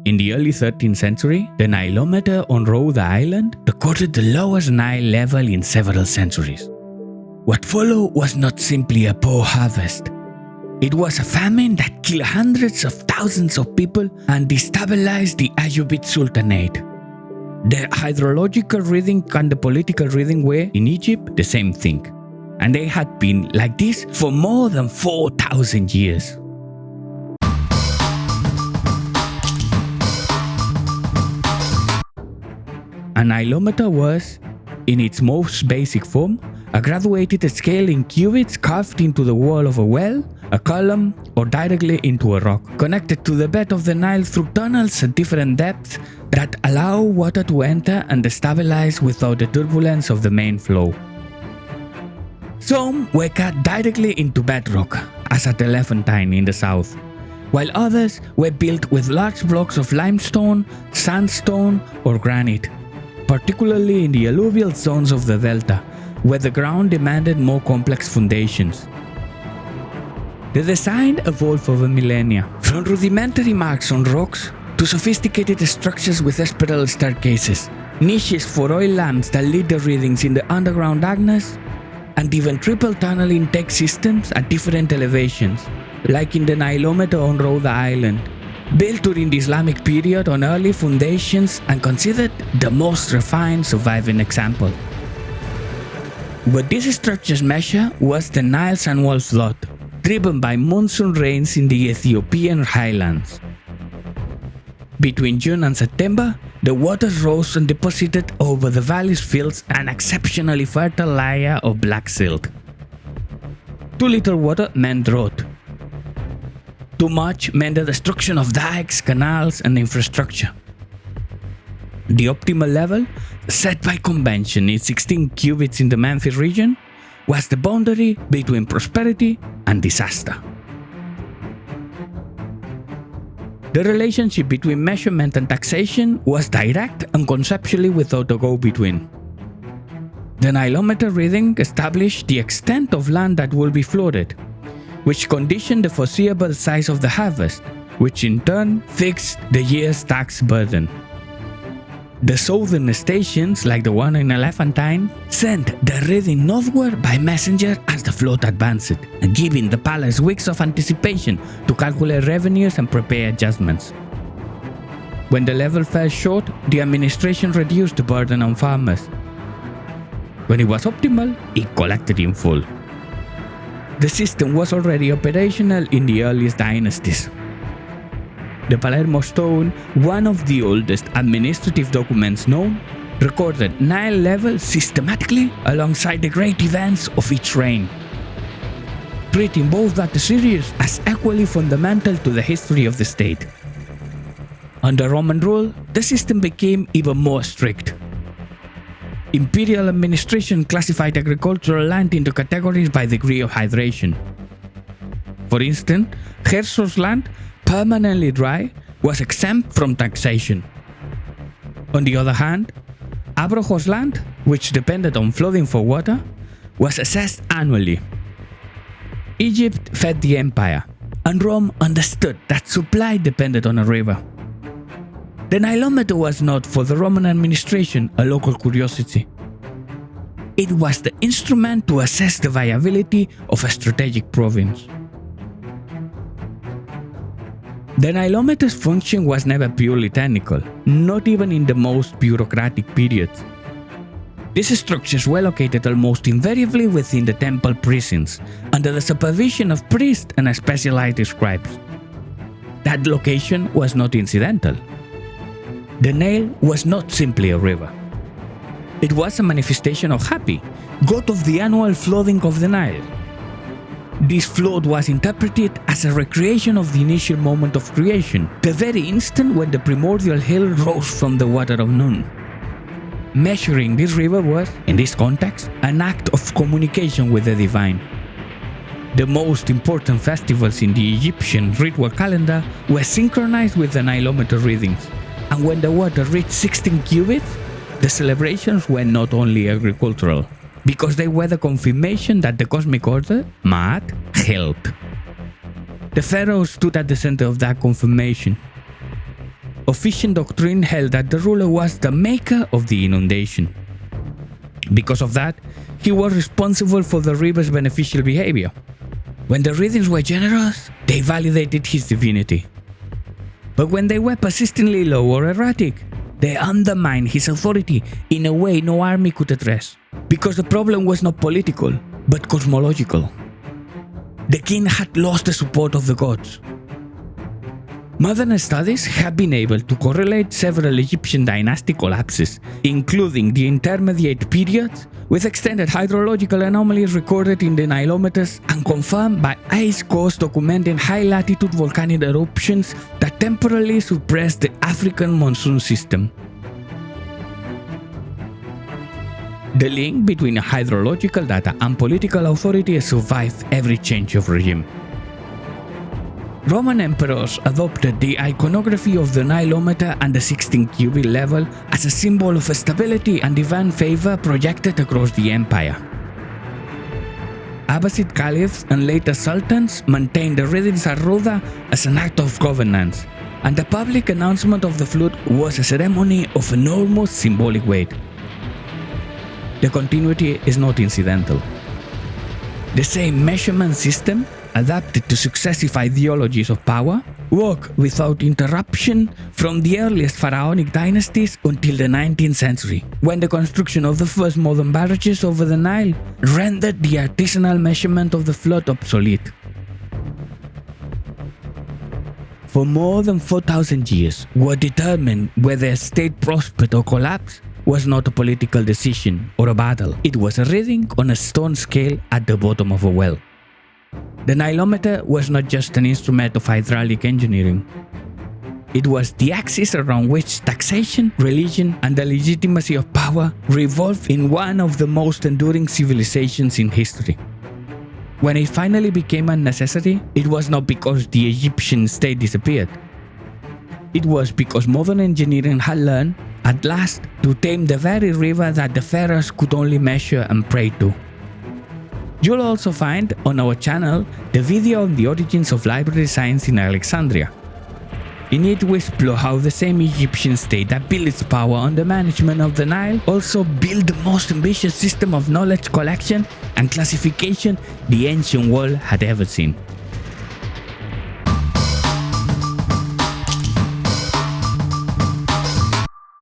In the early 13th century, the Nilometer on Rhoda Island recorded the lowest Nile level in several centuries. What followed was not simply a poor harvest. It was a famine that killed hundreds of thousands of people and destabilized the Ayyubid Sultanate. The hydrological reading and the political reading were, in Egypt, the same thing. And they had been like this for more than 4,000 years. A Nilometer was, in its most basic form, a graduated scale in cubits carved into the wall of a well, a column, or directly into a rock, connected to the bed of the Nile through tunnels at different depths that allow water to enter and destabilize without the turbulence of the main flow. Some were cut directly into bedrock, as at Elephantine in the south, while others were built with large blocks of limestone, sandstone, or granite, particularly in the alluvial zones of the delta, where the ground demanded more complex foundations. The design evolved over millennia, from rudimentary marks on rocks to sophisticated structures with spiral staircases, niches for oil lamps that lead the readings in the underground darkness, and even triple tunnel intake systems at different elevations, like in the Nilometer on Rhoda Island, built during the Islamic period on early foundations and considered the most refined surviving example. What these structures measure was the Nile's annual flood, driven by monsoon rains in the Ethiopian highlands. Between June and September, the waters rose and deposited over the valley's fields an exceptionally fertile layer of black silt. Too little water meant drought. Too much meant the destruction of dikes, canals, and infrastructure. The optimal level, set by convention in 16 cubits in the Memphis region, was the boundary between prosperity and disaster. The relationship between measurement and taxation was direct and conceptually without a go-between. The Nilometer reading established the extent of land that will be flooded, which conditioned the foreseeable size of the harvest, which in turn fixed the year's tax burden. The southern stations, like the one in Elephantine, sent the reading northward by messenger as the flood advanced, giving the palace weeks of anticipation to calculate revenues and prepare adjustments. When the level fell short, the administration reduced the burden on farmers. When it was optimal, it collected in full. The system was already operational in the earliest dynasties. The Palermo Stone, one of the oldest administrative documents known, recorded Nile level systematically alongside the great events of each reign, treating both that series as equally fundamental to the history of the state. Under Roman rule, the system became even more strict. Imperial administration classified agricultural land into categories by degree of hydration. For instance, Hersor's land, permanently dry, was exempt from taxation. On the other hand, Abrohos land, which depended on flooding for water, was assessed annually. Egypt fed the empire, and Rome understood that supply depended on a river. The Nilometer was not, for the Roman administration, a local curiosity. It was the instrument to assess the viability of a strategic province. The Nilometer's function was never purely technical, not even in the most bureaucratic periods. These structures were located almost invariably within the temple precincts, under the supervision of priests and specialized scribes. That location was not incidental. The Nile was not simply a river. It was a manifestation of Hapi, god of the annual flooding of the Nile. This flood was interpreted as a recreation of the initial moment of creation, the very instant when the primordial hill rose from the water of Nun. Measuring this river was, in this context, an act of communication with the divine. The most important festivals in the Egyptian ritual calendar were synchronized with the Nilometer readings, and when the water reached 16 cubits, the celebrations were not only agricultural, because they were the confirmation that the cosmic order, Ma'at, held. The pharaoh stood at the center of that confirmation. official doctrine held that the ruler was the maker of the inundation. Because of that, he was responsible for the river's beneficial behavior. When the rhythms were generous, they validated his divinity. But when they were persistently low or erratic, they undermined his authority in a way no army could address. Because the problem was not political, but cosmological. The king had lost the support of the gods. Modern studies have been able to correlate several Egyptian dynastic collapses, including the intermediate periods, with extended hydrological anomalies recorded in the Nilometers and confirmed by ice cores documenting high-latitude volcanic eruptions that temporarily suppressed the African monsoon system. The link between hydrological data and political authority survived every change of regime. Roman emperors adopted the iconography of the Nilometer and the 16 cubit level as a symbol of stability and divine favor projected across the empire. Abbasid caliphs and later sultans maintained the readings at Rhoda as an act of governance, and the public announcement of the flood was a ceremony of enormous symbolic weight. The continuity is not incidental. The same measurement system, adapted to successive ideologies of power, worked without interruption from the earliest pharaonic dynasties until the 19th century, when the construction of the first modern barrages over the Nile rendered the artisanal measurement of the flood obsolete. For more than 4,000 years, what determined whether a state prospered or collapsed was not a political decision or a battle. It was a reading on a stone scale at the bottom of a well. The Nilometer was not just an instrument of hydraulic engineering. It was the axis around which taxation, religion, and the legitimacy of power revolved in one of the most enduring civilizations in history. When it finally became unnecessary, it was not because the Egyptian state disappeared. It was because modern engineering had learned, at last, to tame the very river that the pharaohs could only measure and pray to. You'll also find on our channel the video on the origins of library science in Alexandria. In it we explore how the same Egyptian state that built its power on the management of the Nile also built the most ambitious system of knowledge collection and classification the ancient world had ever seen.